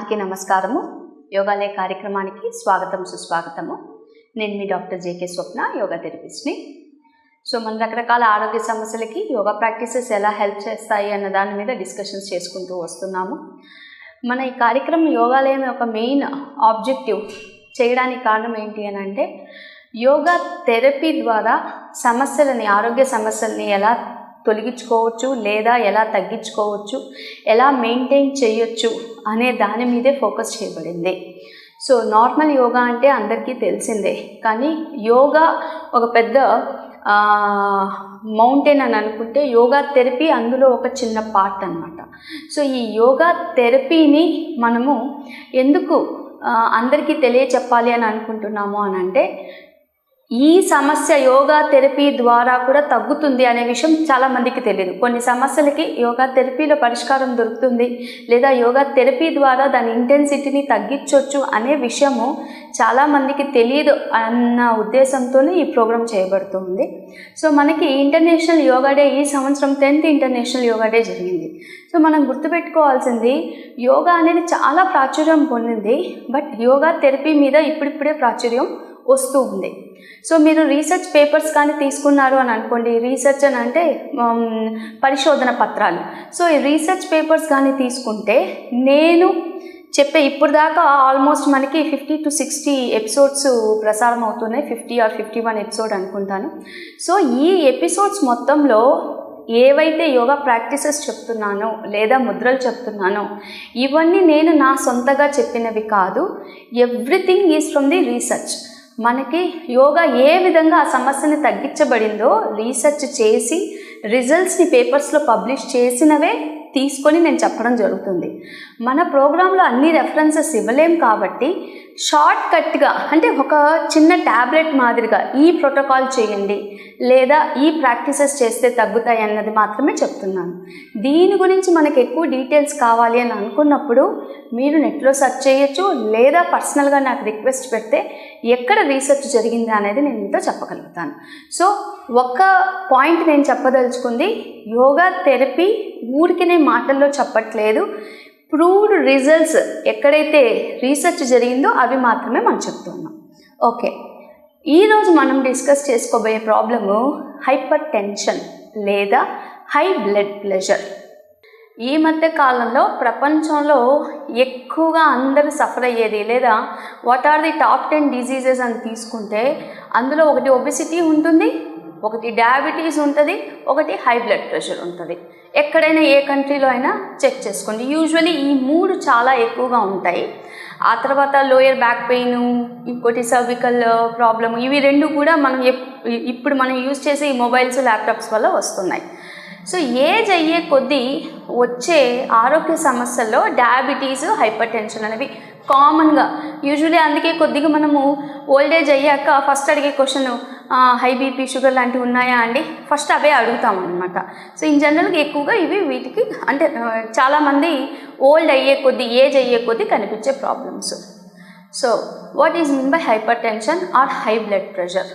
అందరికీ నమస్కారము. యోగాలయ కార్యక్రమానికి స్వాగతం సుస్వాగతము. నేను మీ doctor JK Swapna, yoga థెరపిస్ట్ని. So మన రకరకాల ఆరోగ్య సమస్యలకి యోగా ప్రాక్టీసెస్ ఎలా హెల్ప్ చేస్తాయి అన్న దాని మీద డిస్కషన్స్ చేసుకుంటూ వస్తున్నాము. మన ఈ కార్యక్రమం యోగాలయం యొక్క మెయిన్ ఆబ్జెక్టివ్ చేయడానికి కారణం ఏంటి అని అంటే, యోగా థెరపీ ద్వారా ఆరోగ్య సమస్యలని ఎలా తొలగించుకోవచ్చు లేదా ఎలా తగ్గించుకోవచ్చు, ఎలా మెయింటైన్ చేయొచ్చు అనే దాని మీదే ఫోకస్ చేయబడింది. సో నార్మల్ యోగా అంటే అందరికీ తెలిసిందే, కానీ యోగా ఒక పెద్ద మౌంటైన్ అని అనుకుంటే యోగా థెరపీ అందులో ఒక చిన్న పార్ట్ అన్నమాట. సో ఈ యోగా థెరపీని మనము ఎందుకు అందరికీ తెలియచెప్పాలి అని అనుకుంటున్నాము అని అంటే, ఈ సమస్య యోగా థెరపీ ద్వారా కూడా తగ్గుతుంది అనే విషయం చాలామందికి తెలియదు. కొన్ని సమస్యలకి యోగా థెరపీలో పరిష్కారం దొరుకుతుంది, లేదా యోగా థెరపీ ద్వారా దాని ఇంటెన్సిటీని తగ్గించవచ్చు అనే విషయము చాలామందికి తెలియదు అన్న ఉద్దేశంతోనే ఈ ప్రోగ్రాం చేయబడుతుంది. సో మనకి ఇంటర్నేషనల్ యోగా డే ఈ సంవత్సరం 10th ఇంటర్నేషనల్ యోగా డే జరిగింది. సో మనం గుర్తుపెట్టుకోవాల్సింది, యోగా అనేది చాలా ప్రాచుర్యం పొందింది, బట్ యోగా థెరపీ మీద ఇప్పుడిప్పుడే ప్రాచుర్యం వస్తూ ఉంది. సో మీరు రీసెర్చ్ పేపర్స్ కానీ తీసుకున్నారు అని అనుకోండి, రీసెర్చ్ అని అంటే పరిశోధన పత్రాలు. సో ఈ రీసెర్చ్ పేపర్స్ కానీ తీసుకుంటే, నేను చెప్పే ఇప్పుడు దాకా ఆల్మోస్ట్ మనకి 50 to 60 ఎపిసోడ్స్ ప్రసారం అవుతున్నాయి. 50 or 51 ఎపిసోడ్ అనుకుంటాను. సో ఈ ఎపిసోడ్స్ మొత్తంలో ఏవైతే యోగా ప్రాక్టీసెస్ చెప్తున్నానో లేదా ముద్రలు చెప్తున్నానో, ఇవన్నీ నేను నా సొంతగా చెప్పినవి కాదు. Everything is from the research. మనకి యోగా ఏ విధంగా ఆ సమస్యని తగ్గించబడిందో రీసెర్చ్ చేసి రిజల్ట్స్ని పేపర్స్లో పబ్లిష్ చేసినవే తీసుకొని నేను చెప్పడం జరుగుతుంది. మన ప్రోగ్రాంలో అన్ని రెఫరెన్సెస్ ఇవ్వలేం కాబట్టి షార్ట్ కట్గా, అంటే ఒక చిన్న ట్యాబ్లెట్ మాదిరిగా ఈ ప్రోటోకాల్ చేయండి లేదా ఈ ప్రాక్టీసెస్ చేస్తే తగ్గుతాయి అన్నది మాత్రమే చెప్తున్నాను. దీని గురించి మనకు ఎక్కువ డీటెయిల్స్ కావాలి అని అనుకున్నప్పుడు మీరు నెట్లో సెర్చ్ చేయొచ్చు, లేదా పర్సనల్గా నాకు రిక్వెస్ట్ పెడితే ఎక్కడ రీసెర్చ్ జరిగింది అనేది నేను మీతో చెప్పగలుగుతాను. సో ఒక్క పాయింట్ నేను చెప్పదలుచుకుంది, యోగా థెరపీ ఊరికినే మాటల్లో చెప్పట్లేదు. ప్రూవ్డ్ రిజల్ట్స్ ఎక్కడైతే రీసెర్చ్ జరిగిందో అవి మాత్రమే మనం చెప్తున్నాం. ఓకే, ఈరోజు మనం డిస్కస్ చేసుకోబోయే ప్రాబ్లము హైపర్ టెన్షన్ లేదా హై బ్లడ్ ప్రెషర్. ఈ మధ్య కాలంలో ప్రపంచంలో ఎక్కువగా అందరూ సఫర్ అయ్యేది, లేదా what are the top 10 diseases అని తీసుకుంటే, అందులో ఒకటి ఒబెసిటీ ఉంటుంది, ఒకటి డయాబెటీస్ ఉంటుంది, ఒకటి హై బ్లడ్ ప్రెషర్ ఉంటుంది. ఎక్కడైనా ఏ కంట్రీలో అయినా చెక్ చేసుకోండి. యూజువలీ ఈ 3 చాలా ఎక్కువగా ఉంటాయి. ఆ తర్వాత లోయర్ బ్యాక్ పెయిన్, ఇంకోటి సర్వికల్ ప్రాబ్లమ్, ఇవి 2 కూడా మనం ఇప్పుడు మనం యూజ్ చేసే ఈ మొబైల్స్ ల్యాప్టాప్స్ వల్ల వస్తున్నాయి. సో ఏజ్ అయ్యే కొద్దీ వచ్చే ఆరోగ్య సమస్యల్లో డయాబెటీస్, హైపర్ టెన్షన్ అనేవి కామన్గా యూజువలీ. అందుకే కొద్దిగా మనము ఓల్డేజ్ అయ్యాక ఫస్ట్ అడిగే క్వశ్చన్ హై బీపీ, షుగర్ లాంటివి ఉన్నాయా అండి, ఫస్ట్ అవే అడుగుతాం అనమాట. సో ఇన్ జనరల్గా ఎక్కువగా వీటికి అంటే చాలామంది ఓల్డ్ అయ్యే కొద్దీ, ఏజ్ అయ్యే కొద్దీ కనిపించే problems. So what is mean by hyper tension are high blood pressure?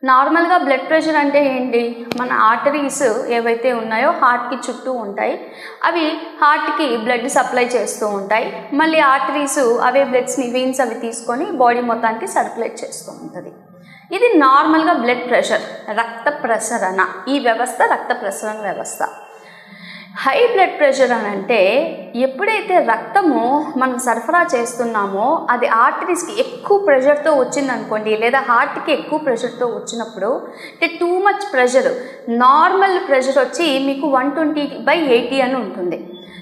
నార్మల్గా బ్లడ్ ప్రెషర్ అంటే ఏంటి? మన ఆర్టరీస్ ఏవైతే ఉన్నాయో హార్ట్కి చుట్టూ ఉంటాయి, అవి హార్ట్కి బ్లడ్ సప్లై చేస్తూ ఉంటాయి. మళ్ళీ ఆర్టరీస్ అవే బ్లడ్స్ని, వెయిన్స్ అవి తీసుకొని బాడీ మొత్తానికి సర్క్యులేట్ చేస్తూ ఉంటుంది. ఇది నార్మల్గా బ్లడ్ ప్రెషర్, రక్త ప్రసరణ. ఈ వ్యవస్థ రక్త ప్రసరణ వ్యవస్థ. హై బ్లడ్ ప్రెషర్ అని అంటే, ఎప్పుడైతే రక్తము మనం సరఫరా చేస్తున్నామో అది ఆర్టరీస్కి ఎక్కువ ప్రెషర్తో వచ్చిందనుకోండి, లేదా హార్ట్కి ఎక్కువ ప్రెషర్తో వచ్చినప్పుడు, అంటే too much pressure, normal pressure వచ్చి మీకు 120/80 అని ఉంటుంది.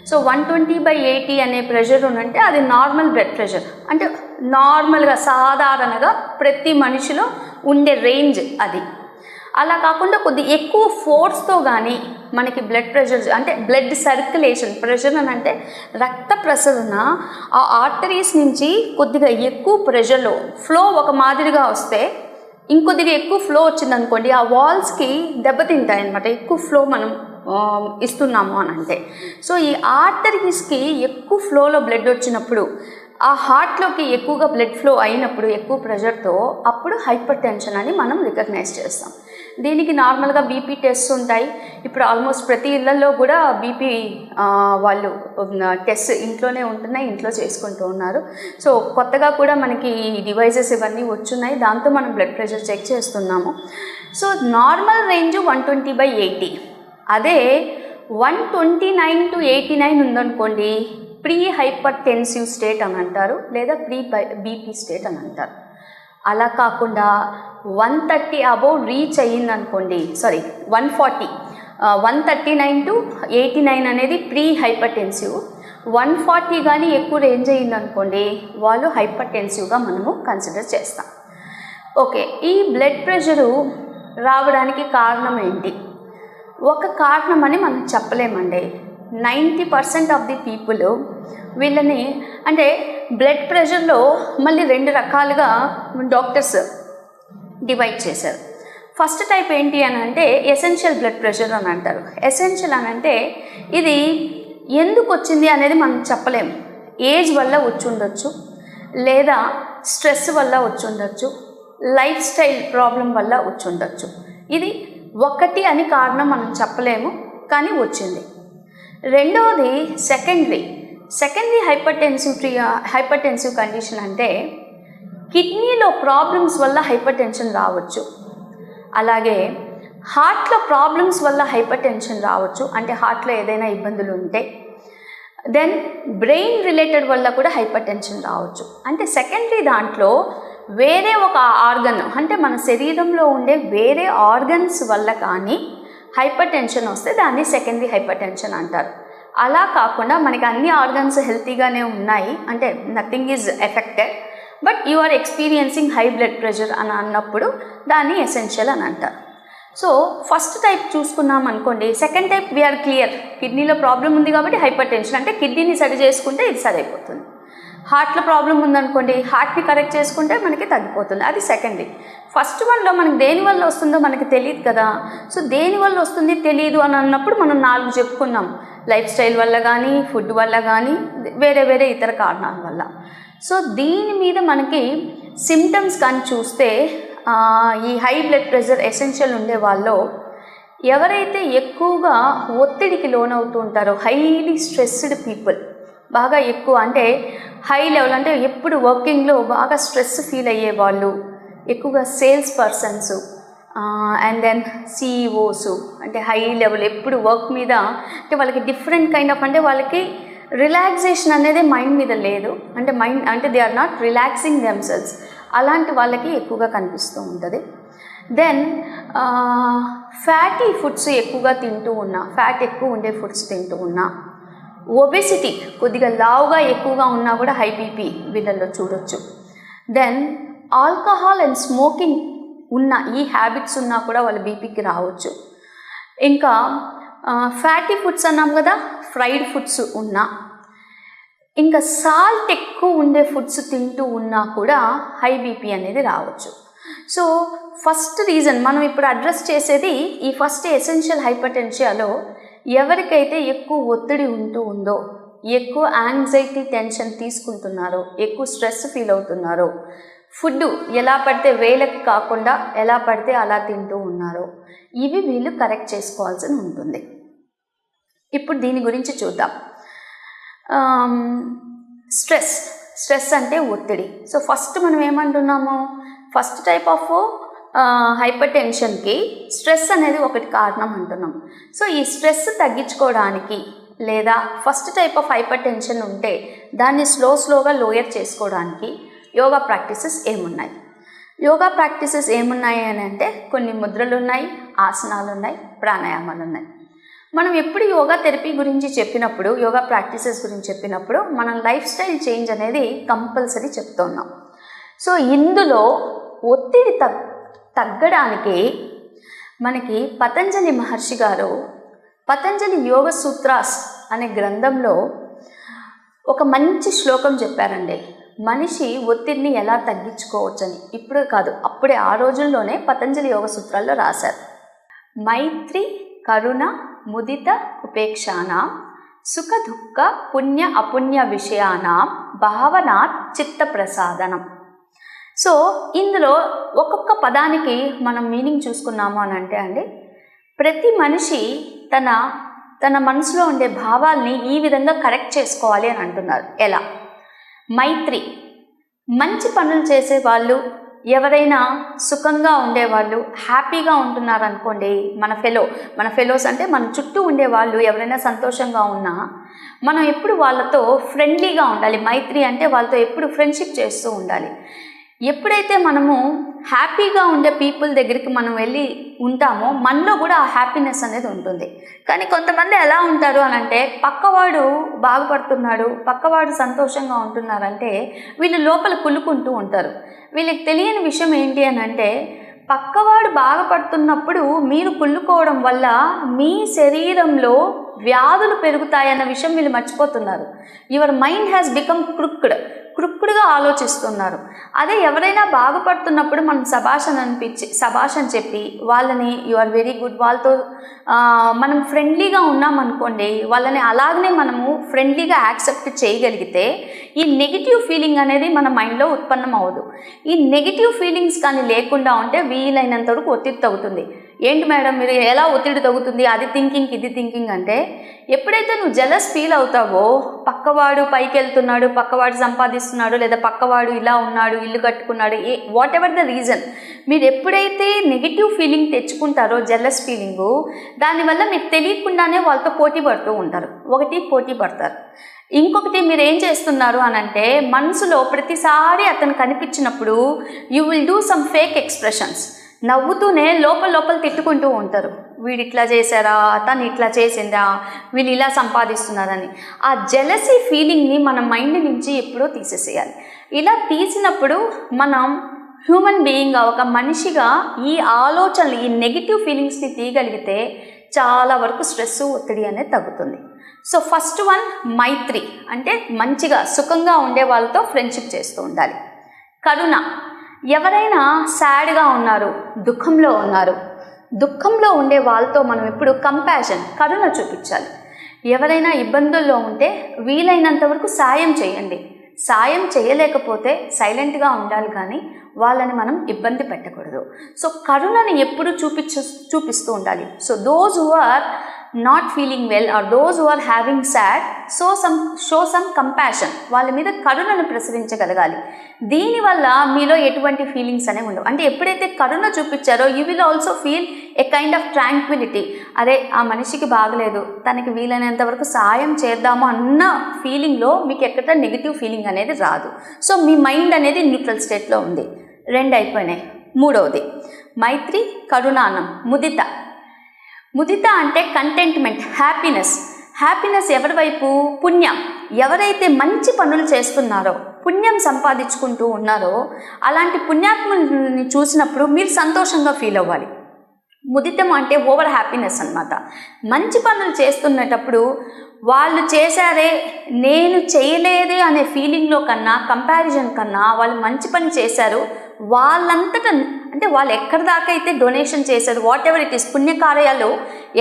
సో 120/80 అనే ప్రెషర్ ఉందంటే అది నార్మల్ బ్లడ్ ప్రెషర్. అంటే నార్మల్గా సాధారణంగా ప్రతి మనిషిలో ఉండే రేంజ్ అది. అలా కాకుండా కొద్ది ఎక్కువ ఫోర్స్తో కానీ మనకి బ్లడ్ ప్రెషర్, అంటే బ్లడ్ సర్క్యులేషన్, ప్రెషర్ అని అంటే రక్త ప్రసరణ ఆ ఆర్టరీస్ నుంచి కొద్దిగా ఎక్కువ ప్రెషర్లో ఫ్లో ఒక మాదిరిగా వస్తే, ఇంకొద్దిగా ఎక్కువ ఫ్లో వచ్చిందనుకోండి, ఆ వాల్స్కి దెబ్బతింటాయి అన్నమాట. ఎక్కువ ఫ్లో మనం ఇస్తున్నాము అని అంటే, సో ఈ ఆర్టరీస్కి ఎక్కువ ఫ్లోలో బ్లడ్ వచ్చినప్పుడు, ఆ హార్ట్లోకి ఎక్కువగా బ్లడ్ ఫ్లో అయినప్పుడు ఎక్కువ ప్రెషర్తో, అప్పుడు హైపర్ టెన్షన్ అని మనం రికగ్నైజ్ చేస్తాం. దీనికి నార్మల్గా బీపీ టెస్ట్ ఉంటాయి. ఇప్పుడు ఆల్మోస్ట్ ప్రతి ఇళ్లలో కూడా బీపీ వాళ్ళు టెస్ట్ ఇంట్లోనే ఉంటున్నాయి, ఇంట్లో చేసుకుంటూ ఉన్నారు. సో కొత్తగా కూడా మనకి డివైజెస్ ఇవన్నీ వచ్చున్నాయి, దాంతో మనం బ్లడ్ ప్రెషర్ చెక్ చేస్తున్నాము. సో నార్మల్ రేంజ్ 120/80, అదే 129 to 89 ఉందనుకోండి ప్రీ హైపర్ టెన్సివ్ స్టేట్ అని అంటారు, లేదా ప్రీ బీపీ స్టేట్ అని అంటారు. అలా కాకుండా 130 అబోవ్ రీచ్ అయ్యిందనుకోండి, 139 to 89 అనేది ప్రీ హైపర్ టెన్సివ్. 140 కానీ ఎక్కువ రేంజ్ అయ్యిందనుకోండి వాళ్ళు హైపర్ టెన్సివ్గా మనము కన్సిడర్ చేస్తాం. ఓకే, ఈ బ్లడ్ ప్రెషరు రావడానికి కారణం ఏంటి? ఒక కారణం అని మనం చెప్పలేమండి. 90% ఆఫ్ ది పీపుల్ వీళ్ళని అంటే బ్లడ్ ప్రెషర్లో మళ్ళీ 2 రకాలుగా డాక్టర్స్ డివైడ్ చేశారు. ఫస్ట్ టైప్ ఏంటి అని అంటే ఎసెన్షియల్ బ్లడ్ ప్రెషర్ అని అంటారు. ఎసెన్షియల్ అని అంటే ఇది ఎందుకు వచ్చింది అనేది మనం చెప్పలేము. ఏజ్ వల్ల వచ్చి ఉండొచ్చు, లేదా స్ట్రెస్ వల్ల వచ్చి ఉండొచ్చు, లైఫ్ స్టైల్ ప్రాబ్లం వల్ల వచ్చి ఉండొచ్చు. ఇది ఒకటి అని కారణం మనం చెప్పలేము, కానీ వచ్చింది. రెండవది సెకండరీ హైపర్ టెన్సివ్ కండిషన్ అంటే కిడ్నీలో ప్రాబ్లమ్స్ వల్ల హైపర్ టెన్షన్ రావచ్చు, అలాగే హార్ట్లో ప్రాబ్లమ్స్ వల్ల హైపర్ టెన్షన్ రావచ్చు, అంటే హార్ట్లో ఏదైనా ఇబ్బందులు ఉంటే. దెన్ బ్రెయిన్ రిలేటెడ్ వల్ల కూడా హైపర్ టెన్షన్ రావచ్చు. అంటే సెకండరీ దాంట్లో వేరే ఒక ఆర్గన్, అంటే మన శరీరంలో ఉండే వేరే ఆర్గన్స్ వల్ల కానీ హైపర్ టెన్షన్ వస్తే దాన్ని సెకండరీ హైపర్ టెన్షన్ అంటారు. అలా కాకుండా మనకి అన్ని ఆర్గన్స్ హెల్తీగానే ఉన్నాయి, అంటే nothing is affected, but you are experiencing high blood pressure అని అన్నప్పుడు దాన్ని ఎసెన్షియల్ అని అంటారు. సో ఫస్ట్ టైప్ చూసుకున్నాం అనుకోండి. సెకండ్ టైప్ వీఆర్ క్లియర్, కిడ్నీలో ప్రాబ్లం ఉంది కాబట్టి హైపర్ టెన్షన్, అంటే కిడ్నీని సరి చేసుకుంటే ఇది సరైపోతుంది. హార్ట్లో ప్రాబ్లం ఉందనుకోండి, హార్ట్ని కరెక్ట్ చేసుకుంటే మనకి తగ్గిపోతుంది, అది సెకండరీ. ఫస్ట్ వన్లో మనకి దేనివల్ల వస్తుందో మనకి తెలియదు కదా. సో దేనివల్ల వస్తుంది తెలియదు అని అన్నప్పుడు మనం 4 చెప్పుకున్నాం. లైఫ్ స్టైల్ వల్ల కానీ, ఫుడ్ వల్ల కానీ, వేరే ఇతర కారణాల వల్ల. సో దీని మీద మనకి సిమ్టమ్స్ కానీ చూస్తే ఈ హై బ్లడ్ ప్రెషర్ ఎసెన్షియల్ ఉండే వాళ్ళు ఎవరైతే ఎక్కువగా ఒత్తిడికి లోనవుతూ ఉంటారో, హైలీ స్ట్రెస్డ్ పీపుల్, బాగా ఎక్కువ అంటే హై లెవెల్, అంటే ఎప్పుడు వర్కింగ్లో బాగా స్ట్రెస్ ఫీల్ అయ్యే వాళ్ళు, ఎక్కువగా sales persons and then CEOs, అంటే హై లెవెల్ ఎప్పుడు వర్క్ మీద, అంటే వాళ్ళకి డిఫరెంట్ కైండ్ ఆఫ్, అంటే వాళ్ళకి రిలాక్సేషన్ అనేది మైండ్ మీద లేదు, అంటే they are not relaxing themselves, అలాంటి వాళ్ళకి ఎక్కువగా కనిపిస్తూ ఉంటుంది. దెన్ ఫ్యాటీ ఫుడ్స్ ఎక్కువగా తింటూ ఉన్నా, ఫ్యాట్ ఎక్కువ ఉండే ఫుడ్స్ తింటూ ఉన్నా, ఒబెసిటీ కొద్దిగా లావుగా ఎక్కువగా ఉన్నా కూడా హై బీపీ వీళ్ళల్లో చూడొచ్చు. దెన్ ఆల్కహాల్ అండ్ స్మోకింగ్ ఉన్న ఈ హ్యాబిట్స్ ఉన్నా కూడా వాళ్ళ బీపీకి రావచ్చు. ఇంకా ఫ్యాటీ ఫుడ్స్ అన్నాం కదా, ఫ్రైడ్ ఫుడ్స్ ఉన్నా, ఇంకా సాల్ట్ ఎక్కువ ఉండే ఫుడ్స్ తింటూ ఉన్నా కూడా హై బీపీ అనేది రావచ్చు. సో ఫస్ట్ రీజన్ మనం ఇప్పుడు అడ్రస్ చేసేది ఈ ఫస్ట్ ఎసెన్షియల్ హైపర్ టెన్షన్లో ఎవరికైతే ఎక్కువ ఒత్తిడి ఉంటూ ఉందో, ఎక్కువ యాంగ్జైటీ టెన్షన్ తీసుకుంటున్నారో, ఎక్కువ స్ట్రెస్ ఫీల్ అవుతున్నారో, ఫుడ్ ఎలా పడితే వేలకి కాకుండా ఎలా పడితే అలా తింటూ ఉన్నారో, ఇవి వీళ్ళు కరెక్ట్ చేసుకోవాల్సి ఉంటుంది. ఇప్పుడు దీని గురించి చూద్దాం. స్ట్రెస్ అంటే ఒత్తిడి. సో ఫస్ట్ మనం ఏమంటున్నాము, ఫస్ట్ టైప్ ఆఫ్ హైపర్ టెన్షన్కి స్ట్రెస్ అనేది ఒకటి కారణం అంటున్నాం. సో ఈ స్ట్రెస్ తగ్గించుకోవడానికి, లేదా first type of hyper tension దాన్ని స్లోగా లోయర్ చేసుకోవడానికి యోగా ప్రాక్టీసెస్ ఏమున్నాయి అని అంటే కొన్ని ముద్రలు ఉన్నాయి, ఆసనాలు ఉన్నాయి, ప్రాణాయామాలు ఉన్నాయి. మనం ఎప్పుడు యోగా థెరపీ గురించి చెప్పినప్పుడు, యోగా ప్రాక్టీసెస్ గురించి చెప్పినప్పుడు మనం లైఫ్ స్టైల్ చేంజ్ అనేది కంపల్సరీ చెప్తున్నాం. సో ఇందులో ఒత్తిడి తగ్గడానికి మనకి పతంజలి మహర్షి గారు పతంజలి యోగ సూత్రాస్ అనే గ్రంథంలో ఒక మంచి శ్లోకం చెప్పారండి. మనిషి ఒత్తిడిని ఎలా తగ్గించుకోవచ్చని. ఇప్పుడు కాదు, అప్పుడే ఆ రోజుల్లోనే పతంజలి యోగ సూత్రాల్లో రాశారు. మైత్రి కరుణ ముదిత ఉపేక్షానాం సుఖ దుఃఖ పుణ్య అపుణ్య విషయానాం భావనాత్ చిత్త ప్రసాదనం. సో ఇందులో ఒక్కొక్క పదానికి మనం మీనింగ్ చూసుకున్నాము అని అంటే అండి, ప్రతి మనిషి తన మనసులో ఉండే భావాల్ని ఈ విధంగా కరెక్ట్ చేసుకోవాలి అని అంటున్నారు. ఎలా? మైత్రి, మంచి పనులు చేసే వాళ్ళు, ఎవరైనా సుఖంగా ఉండేవాళ్ళు, హ్యాపీగా ఉంటున్నారు అనుకోండి, మన ఫెలోస్ అంటే మన చుట్టూ ఉండేవాళ్ళు ఎవరైనా సంతోషంగా ఉన్నా మనం ఎప్పుడు వాళ్ళతో ఫ్రెండ్లీగా ఉండాలి. మైత్రి అంటే వాళ్ళతో ఎప్పుడు ఫ్రెండ్షిప్ చేస్తూ ఉండాలి. ఎప్పుడైతే మనము హ్యాపీగా ఉండే పీపుల్ దగ్గరికి మనం వెళ్ళి ఉంటామో మనలో కూడా ఆ హ్యాపీనెస్ అనేది ఉంటుంది. కానీ కొంతమంది ఎలా ఉంటారు అని అంటే, పక్కవాడు బాగుపడుతున్నాడు, పక్కవాడు సంతోషంగా ఉంటున్నారంటే వీళ్ళు లోపల కుళ్ళుకుంటూ ఉంటారు. వీళ్ళకి తెలియని విషయం ఏంటి అని అంటే, పక్కవాడు బాగుపడుతున్నప్పుడు మీరు కుళ్ళుకోవడం వల్ల మీ శరీరంలో వ్యాధులు పెరుగుతాయన్న విషయం వీళ్ళు మర్చిపోతున్నారు. యువర్ మైండ్ హ్యాస్ బికమ్ క్రుక్కుడుగా ఆలోచిస్తున్నారు. అదే ఎవరైనా బాగుపడుతున్నప్పుడు మనం సభాషణ చెప్పి వాళ్ళని యు ఆర్ వెరీ గుడ్, వాళ్ళతో మనం ఫ్రెండ్లీగా ఉన్నామనుకోండి, వాళ్ళని అలాగనే మనము ఫ్రెండ్లీగా యాక్సెప్ట్ చేయగలిగితే ఈ నెగిటివ్ ఫీలింగ్ అనేది మన మైండ్లో ఉత్పన్నం అవ్వదు. ఈ నెగిటివ్ ఫీలింగ్స్ కానీ లేకుండా ఉంటే వీలైనంత వరకు ఒత్తిడి తగ్గుతుంది. ఏంటి మేడం మీరు ఎలా ఒత్తిడి తగ్గుతుంది, అది థింకింగ్ ఇది థింకింగ్ అంటే, ఎప్పుడైతే నువ్వు జెలస్ ఫీల్ అవుతావో, పక్కవాడు పైకి వెళ్తున్నాడు, పక్కవాడు సంపాదిస్తున్నాడు, లేదా పక్కవాడు ఇలా ఉన్నాడు, ఇల్లు కట్టుకున్నాడు, వాట్ ఎవర్ ద రీజన్, మీరు ఎప్పుడైతే నెగిటివ్ ఫీలింగ్ తెచ్చుకుంటారో, జెలస్ ఫీలింగు, దానివల్ల మీకు తెలియకుండానే వాళ్ళతో పోటీ పడుతూ ఉంటారు. పోటీ పడతారు. ఇంకొకటి మీరు ఏం చేస్తున్నారు అని అంటే, మనసులో ప్రతిసారి అతను కనిపించినప్పుడు you will do some fake expressions. నవ్వుతూనే లోపల తిట్టుకుంటూ ఉంటారు. వీడు ఇట్లా చేశారా, తను ఇట్లా చేసిందా, వీళ్ళు ఇలా సంపాదిస్తున్నారని. ఆ జెలసీ ఫీలింగ్ని మన మైండ్ నుంచి ఎప్పుడో తీసేసేయాలి. ఇలా తీసినప్పుడు మనం హ్యూమన్ బీయింగ్, ఒక మనిషిగా ఈ ఆలోచనలు, ఈ నెగిటివ్ ఫీలింగ్స్ని తీయగలిగితే చాలా వరకు స్ట్రెస్, ఒత్తిడి అనేది తగ్గుతుంది. సో ఫస్ట్ వన్ మైత్రి అంటే మంచిగా సుఖంగా ఉండే వాళ్ళతో ఫ్రెండ్షిప్ చేస్తూ ఉండాలి. కరుణ, ఎవరైనా సాడ్గా ఉన్నారు, దుఃఖంలో ఉండే వాళ్ళతో మనం ఎప్పుడు కంపాషన్, కరుణ చూపించాలి. ఎవరైనా ఇబ్బందుల్లో ఉంటే వీలైనంత వరకు సాయం చేయండి. సాయం చేయలేకపోతే సైలెంట్గా ఉండాలి, కానీ వాళ్ళని మనం ఇబ్బంది పెట్టకూడదు. సో కరుణని ఎప్పుడు చూపిస్తూ ఉండాలి. So those who are not feeling well or those who are having sad, show some compassion, వాళ్ళ మీద కరుణను ప్రసరించగలగాలి. దీనివల్ల మీలో ఎటువంటి ఫీలింగ్స్ అనేవి ఉండవు. అంటే ఎప్పుడైతే కరుణ చూపించారో you will also feel a kind of tranquility. అరే ఆ మనిషికి బాగలేదు, తనకి వీలైనంత వరకు సాయం చేద్దాము అన్న ఫీలింగ్లో మీకు ఎక్కడ నెగిటివ్ ఫీలింగ్ అనేది రాదు. సో మీ మైండ్ అనేది న్యూట్రల్ స్టేట్లో ఉంది. 2 అయిపోయినాయి. 3వది మైత్రి, కరుణానం. ముదిత అంటే కంటెంట్మెంట్, హ్యాపీనెస్ ఎవరి వైపు? పుణ్యం. ఎవరైతే మంచి పనులు చేస్తున్నారో, పుణ్యం సంపాదించుకుంటూ ఉన్నారో, అలాంటి పుణ్యాత్ముల్ని చూసినప్పుడు మీరు సంతోషంగా ఫీల్ అవ్వాలి. ముదితం అంటే ఓవర్ హ్యాపీనెస్ అన్నమాట. మంచి పనులు చేస్తున్నప్పుడు వాళ్ళు చేశారే నేను చేయలేదే అనే ఫీలింగ్లో కన్నా, కంపారిజన్ కన్నా, వాళ్ళు మంచి పని చేశారు, వాళ్ళంతటా అంటే వాళ్ళు ఎక్కడి దాకా అయితే డొనేషన్ చేశారు, వాట్ ఎవర్ ఇట్ ఈస్, పుణ్యకార్యాలు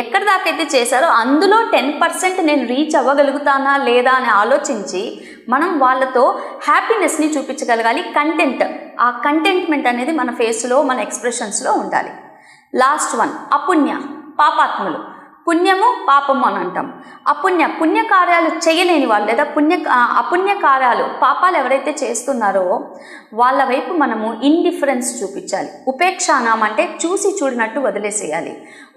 ఎక్కడి దాకా అయితే చేశారో అందులో 10% నేను రీచ్ అవ్వగలుగుతానా లేదా అని ఆలోచించి మనం వాళ్ళతో హ్యాపీనెస్ని చూపించగలగాలి. ఆ కంటెంట్మెంట్ అనేది మన ఫేస్లో, మన ఎక్స్ప్రెషన్స్లో ఉండాలి. లాస్ట్ వన్ అపుణ్య, పాపాత్ములు. పుణ్యము పాపము అని అంటాం. పుణ్యకార్యాలు చేయలేని వాళ్ళు లేదా అపుణ్యకార్యాలు, పాపాలు ఎవరైతే చేస్తున్నారో వాళ్ళ వైపు మనము ఇండిఫరెన్స్ చూపించాలి. ఉపేక్షానాం అంటే చూసి చూడనట్టు వదిలేసేయాలి.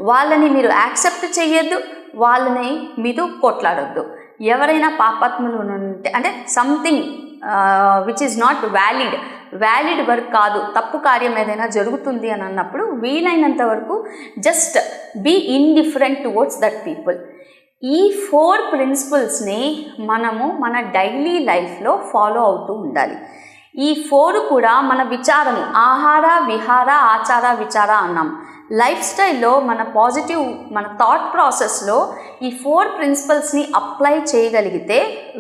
వాళ్ళని మీరు యాక్సెప్ట్ చేయొద్దు, వాళ్ళని మీరు కొట్లాడొద్దు. ఎవరైనా పాపాత్ములు ఉంటే అంటే something which is not valid work కాదు, తప్పు కార్యం ఏదైనా జరుగుతుంది అని అన్నప్పుడు వీలైనంత వరకు just be indifferent towards that people. ఈ 4 ప్రిన్సిపల్స్ని మనము మన డైలీ లైఫ్లో ఫాలో అవుతూ ఉండాలి. ఈ 4 కూడా మన విచారము, ఆహార విహార ఆచార విచార అన్నాం. లైఫ్ స్టైల్లో మన థాట్ ప్రాసెస్లో ఈ 4 ప్రిన్సిపల్స్ని అప్లై చేయగలిగితే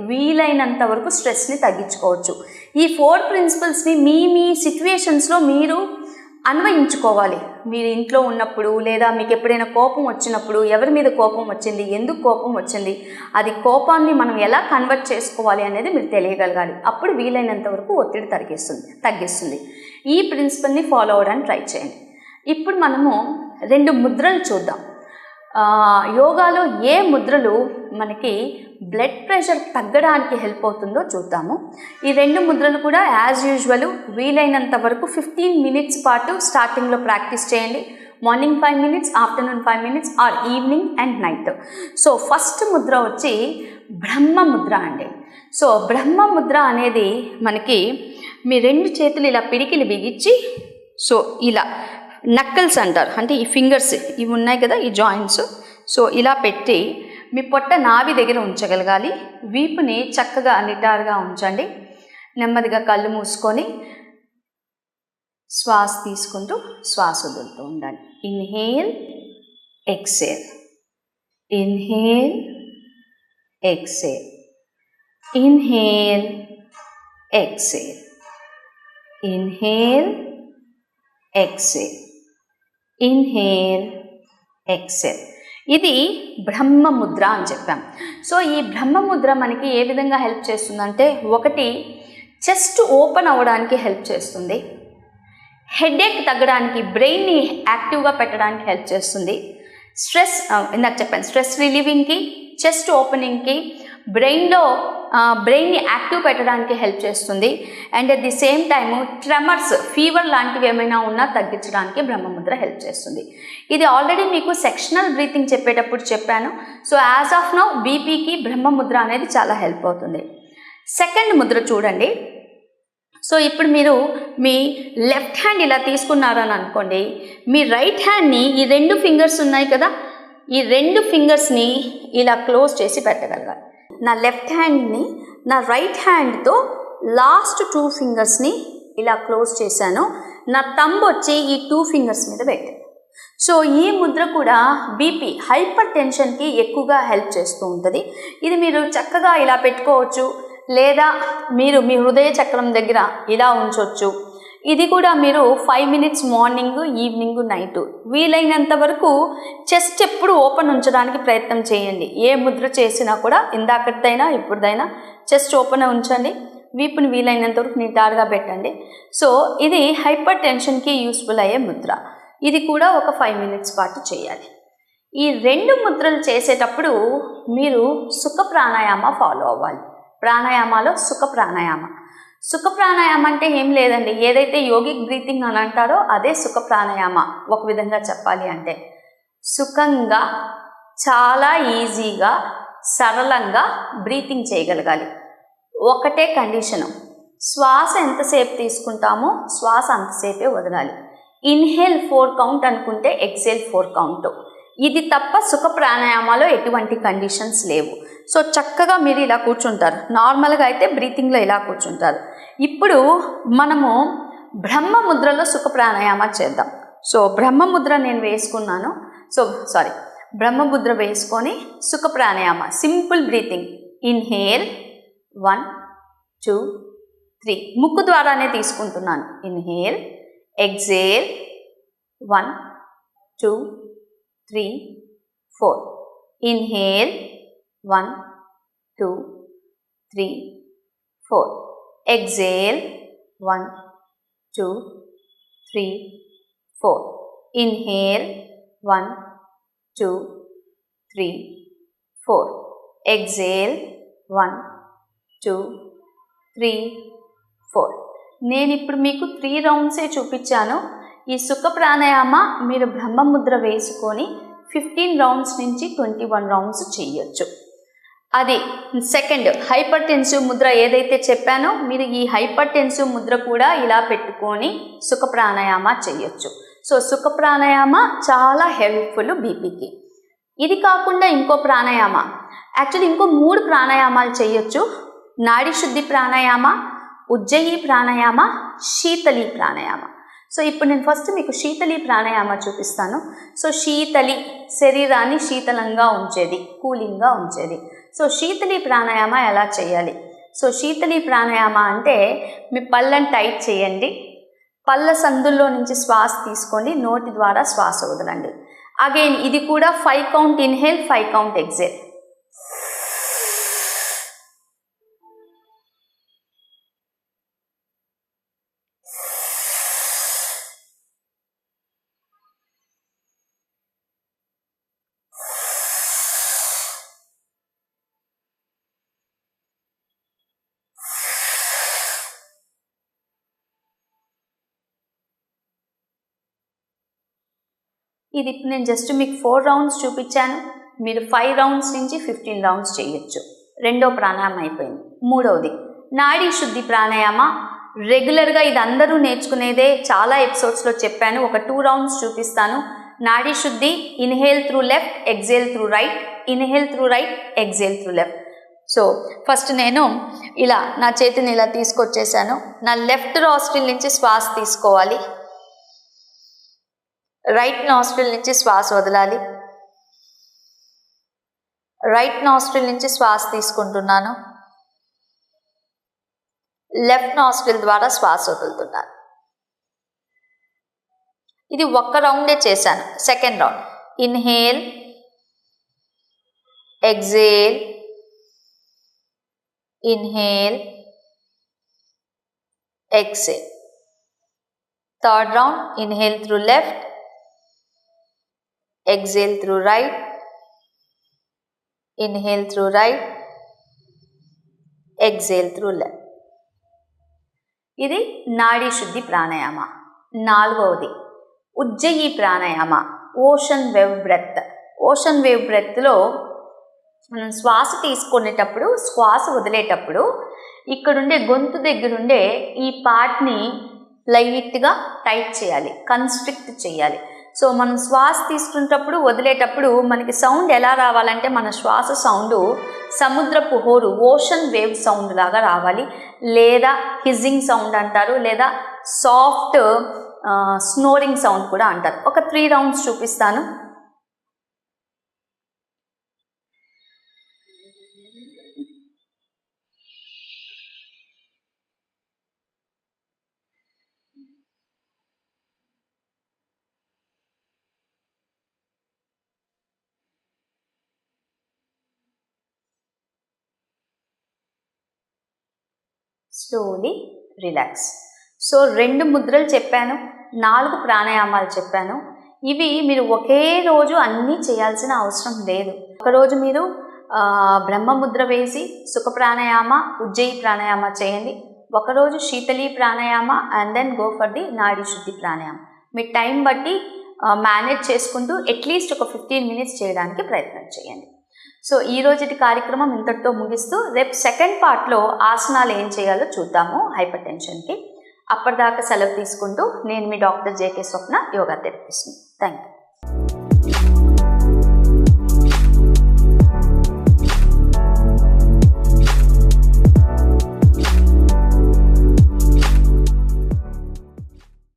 వీలైనంత వరకు స్ట్రెస్ని తగ్గించుకోవచ్చు. ఈ 4 ప్రిన్సిపల్స్ని మీ సిచ్యువేషన్స్లో మీరు అన్వయించుకోవాలి. మీరు ఇంట్లో ఉన్నప్పుడు లేదా మీకు ఎప్పుడైనా కోపం వచ్చినప్పుడు ఎవరి మీద కోపం వచ్చింది, ఎందుకు కోపం వచ్చింది, అది కోపాన్ని మనం ఎలా కన్వర్ట్ చేసుకోవాలి అనేది మీరు తెలియగలగాలి. అప్పుడు వీలైనంత వరకు ఒత్తిడి తగ్గిస్తుంది. ఈ ప్రిన్సిపల్ని ఫాలో అవ్వడానికి ట్రై చేయండి. ఇప్పుడు మనము 2 ముద్రలు చూద్దాం. యోగాలో ఏ ముద్రలు మనకి బ్లడ్ ప్రెషర్ తగ్గడానికి హెల్ప్ అవుతుందో చూద్దాము. ఈ 2 ముద్రలు కూడా యాజ్ యూజువల్ వీలైనంత వరకు 15 మినిట్స్ పాటు స్టార్టింగ్లో ప్రాక్టీస్ చేయండి. Morning 5 minutes, afternoon 5 minutes or evening and night. So first Mudra వచ్చి బ్రహ్మ ముద్ర అండి. సో బ్రహ్మ ముద్ర అనేది మనకి మీ 2 చేతులు ఇలా పిడికిలు బిగించి, సో ఇలా నక్కల్స్ అంటారు, అంటే ఈ ఫింగర్స్ ఇవి ఉన్నాయి కదా, ఈ జాయింట్స్, సో ఇలా పెట్టి మీ పొట్ట నాభి దగ్గర ఉంచగలగాలి. వీపుని చక్కగా నిటారుగా ఉంచండి. నెమ్మదిగా కళ్ళు మూసుకొని శ్వాస తీసుకుంటూ శ్వాస వదులుతూ ఉండాలి. Inhale, exhale, inhale, exhale, inhale, exhale, inhale, exhale, inhale, exhale. ఇది బ్రహ్మ ముద్ర అని చెప్పాం. సో ఈ బ్రహ్మ ముద్ర మనకి ఏ విధంగా హెల్ప్ చేస్తుందంటే, ఒకటి చెస్ట్ ఓపెన్ అవ్వడానికి హెల్ప్ చేస్తుంది, హెడేక్ తగ్గడానికి, బ్రెయిన్ని యాక్టివ్గా పెట్టడానికి హెల్ప్ చేస్తుంది, స్ట్రెస్ ఇందాక చెప్పాను స్ట్రెస్ రిలీవింగ్కి, చెస్ట్ ఓపెనింగ్కి, బ్రెయిన్ని యాక్టివ్ పెట్టడానికి హెల్ప్ చేస్తుంది. And at the same time tremors, fever లాంటివి ఏమైనా ఉన్నా తగ్గించడానికి బ్రహ్మముద్ర హెల్ప్ చేస్తుంది. ఇది ఆల్రెడీ మీకు సెక్షనల్ బ్రీతింగ్ చెప్పేటప్పుడు చెప్పాను. సో యాజ్ ఆఫ్ నౌ బీపీకి బ్రహ్మముద్ర అనేది చాలా హెల్ప్ అవుతుంది. సెకండ్ ముద్ర చూడండి. సో ఇప్పుడు మీరు మీ లెఫ్ట్ హ్యాండ్ ఇలా తీసుకున్నారని అనుకోండి, మీ రైట్ హ్యాండ్ని ఈ 2 ఫింగర్స్ ఉన్నాయి కదా, ఈ 2 ఫింగర్స్ని ఇలా క్లోజ్ చేసి పెట్టగలగాలి. నా లెఫ్ట్ హ్యాండ్ని నా రైట్ హ్యాండ్తో లాస్ట్ 2 ఫింగర్స్ని ఇలా క్లోజ్ చేశాను. నా థంబ్ వచ్చి ఈ 2 ఫింగర్స్ మీద పెట్టాను. సో ఈ ముద్ర కూడా బీపీ, హైపర్ టెన్షన్కి ఎక్కువగా హెల్ప్ చేస్తూ ఉంటుంది. ఇది మీరు చక్కగా ఇలా పెట్టుకోవచ్చు, లేదా మీరు మీ హృదయ చక్రం దగ్గర ఇలా ఉంచవచ్చు. ఇది కూడా మీరు 5 మినిట్స్ మార్నింగ్, ఈవినింగ్, నైట్ వీలైనంత వరకు చెస్ట్ ఎప్పుడు ఓపెన్ ఉంచడానికి ప్రయత్నం చేయండి. ఏ ముద్ర చేసినా కూడా, ఇందాకదైనా ఇప్పుడుదైనా చెస్ట్ ఓపెన్ ఉంచండి. వీపుని వీలైనంత వరకు నిటారుగా పెట్టండి. సో ఇది హైపర్ టెన్షన్కి యూస్ఫుల్ అయ్యే ముద్ర. ఇది కూడా ఒక 5 మినిట్స్ పాటు చేయాలి. ఈ 2 ముద్రలు చేసేటప్పుడు మీరు సుఖ ప్రాణాయామ ఫాలో అవ్వాలి. ప్రాణాయామాలో సుఖ ప్రాణాయామ అంటే ఏం లేదండి, ఏదైతే యోగిక్ బ్రీతింగ్ అని అంటారో అదే సుఖ ప్రాణాయామ. ఒక విధంగా చెప్పాలి అంటే సుఖంగా, చాలా ఈజీగా, సరళంగా బ్రీతింగ్ చేయగలగాలి. ఒకటే కండిషను, శ్వాస ఎంతసేపు తీసుకుంటామో శ్వాస అంతసేపే వదలాలి. ఇన్హేల్ 4 కౌంట్ అనుకుంటే ఎక్సేల్ 4 కౌంట్. ఇది తప్ప సుఖ ప్రాణాయామాలో ఎటువంటి కండిషన్స్ లేవు. సో చక్కగా మీరు ఇలా కూర్చుంటారు. నార్మల్గా అయితే బ్రీతింగ్లో ఇలా కూర్చుంటారు. ఇప్పుడు మనము బ్రహ్మ ముద్రలో సుఖ ప్రాణాయామ చేద్దాం. సో బ్రహ్మ ముద్ర నేను వేసుకున్నాను. బ్రహ్మ ముద్ర వేసుకొని సుఖ ప్రాణాయామ సింపుల్ బ్రీతింగ్. ఇన్హేల్ 1 2 3, ముక్కు ద్వారానే తీసుకుంటున్నాను. Inhale, exhale 1 2 3 4. Inhale 1 2 3 4. Exhale 1 2 3 4. Inhale 1 2 3 4. Exhale 1 2 3 4. నేను ఇప్పుడు మీకు 3 రౌండ్సే చూపించాను. ఈ సుఖ ప్రాణాయామ మీరు బ్రహ్మముద్ర వేసుకొని 15 రౌండ్స్ నుంచి 21 రౌండ్స్ చేయొచ్చు. అది సెకండ్ హైపర్ టెన్సివ్ ముద్ర ఏదైతే చెప్పానో, మీరు ఈ హైపర్ టెన్సివ్ ముద్ర కూడా ఇలా పెట్టుకొని సుఖ ప్రాణాయామ చేయొచ్చు. సో సుఖ ప్రాణాయామ చాలా హెల్ప్ఫుల్ బీపీకి. ఇది కాకుండా ఇంకో ప్రాణాయామ, యాక్చువల్లీ ఇంకో 3 ప్రాణాయామాలు చేయొచ్చు. నాడి శుద్ధి ప్రాణాయామ, ఉజ్జయి ప్రాణాయామ, శీతలి ప్రాణాయామ. సో ఇప్పుడు నేను ఫస్ట్ మీకు శీతలి ప్రాణాయామ చూపిస్తాను. సో శీతలి శరీరాన్ని శీతలంగా ఉంచేది, కూలింగ్గా ఉంచేది. సో శీతలి ప్రాణాయామ ఎలా చేయాలి? సో శీతలి ప్రాణాయామ అంటే మీ పళ్ళని టైట్ చేయండి, పళ్ళ సందుల్లో నుంచి శ్వాస తీసుకోండి, నోటి ద్వారా శ్వాస వదలండి. అగైన్ ఇది కూడా 5 కౌంట్ ఇన్హేల్, 5 కౌంట్ ఎక్సేల్. ఇది నేను జస్ట్ మీకు 4 రౌండ్స్ చూపించాను. మీరు 5 రౌండ్స్ నుంచి 15 రౌండ్స్ చేయొచ్చు. రెండో ప్రాణాయామం అయిపోయింది. మూడవది నాడీ శుద్ధి ప్రాణాయామ. రెగ్యులర్గా ఇది అందరూ నేర్చుకునేదే, చాలా ఎపిసోడ్స్లో చెప్పాను. ఒక 2 రౌండ్స్ చూపిస్తాను. నాడీ శుద్ధి, inhale through left, exhale through right, inhale through right, exhale through left. So first నేను ఇలా నా చేతిని ఇలా తీసుకొచ్చేసాను. నా లెఫ్ట్ నాస్ట్రిల్ నుంచి శ్వాస తీసుకోవాలి, రైట్ నాస్ట్రిల్ నుంచి శ్వాస వదలాలి. రైట్ నాస్ట్రిల్ నుంచి శ్వాస తీసుకుంటున్నాను, లెఫ్ట్ నాస్ట్రిల్ ద్వారా శ్వాస వదులుతున్నాను. ఇది ఒక్క రౌండే చేశాను. Second round inhale, exhale, inhale, exhale. Third round inhale through left, exhale through right, inhale through right, exhale through left. ఇది నాడీ శుద్ధి ప్రాణాయామ. నాలుగవది Ujjayi pranayama, ocean wave breath. Ocean wave బ్రెత్లో మనం శ్వాస తీసుకునేటప్పుడు, శ్వాస వదిలేటప్పుడు ఇక్కడుండే గొంతు దగ్గరుండే ఈ పార్ట్ని లైట్గా టైట్ చేయాలి, కన్స్ట్రిక్ట్ చేయాలి. సో మనం శ్వాస తీసుకునేటప్పుడు, వదిలేటప్పుడు మనకి సౌండ్ ఎలా రావాలంటే, మన శ్వాస సౌండ్ సముద్రపు హోరు, ఓషన్ వేవ్ సౌండ్ లాగా రావాలి. లేదా హిజ్జింగ్ సౌండ్ అంటారు, లేదా సాఫ్ట్ స్నోరింగ్ సౌండ్ కూడా అంటారు. ఒక 3 రౌండ్స్ చూపిస్తాను. Slowly relax. సో 2 ముద్రలు చెప్పాను, 4 ప్రాణాయామాలు చెప్పాను. ఇవి మీరు ఒకే రోజు అన్నీ చేయాల్సిన అవసరం లేదు. ఒకరోజు మీరు బ్రహ్మముద్ర వేసి సుఖ ప్రాణాయామ, ఉజ్జయి ప్రాణాయామ చేయండి. ఒకరోజు Sheetali pranayama and then go for the Nadi Shuddhi pranayama. మీ టైం బట్టి మేనేజ్ చేసుకుంటూ అట్లీస్ట్ ఒక 15 మినిట్స్ చేయడానికి ప్రయత్నం చేయండి. సో ఈ రోజుటి కార్యక్రమం ఇంతటితో ముగిస్తూ, రేపు సెకండ్ పార్ట్లో ఆసనాలు ఏం చేయాలో చూద్దాము హైపర్ టెన్షన్కి. అప్పటిదాకా సెలవు తీసుకుంటూ, నేను మీ డాక్టర్ జేకే స్వప్న, యోగా థెరపిస్ట్ని. Thank you.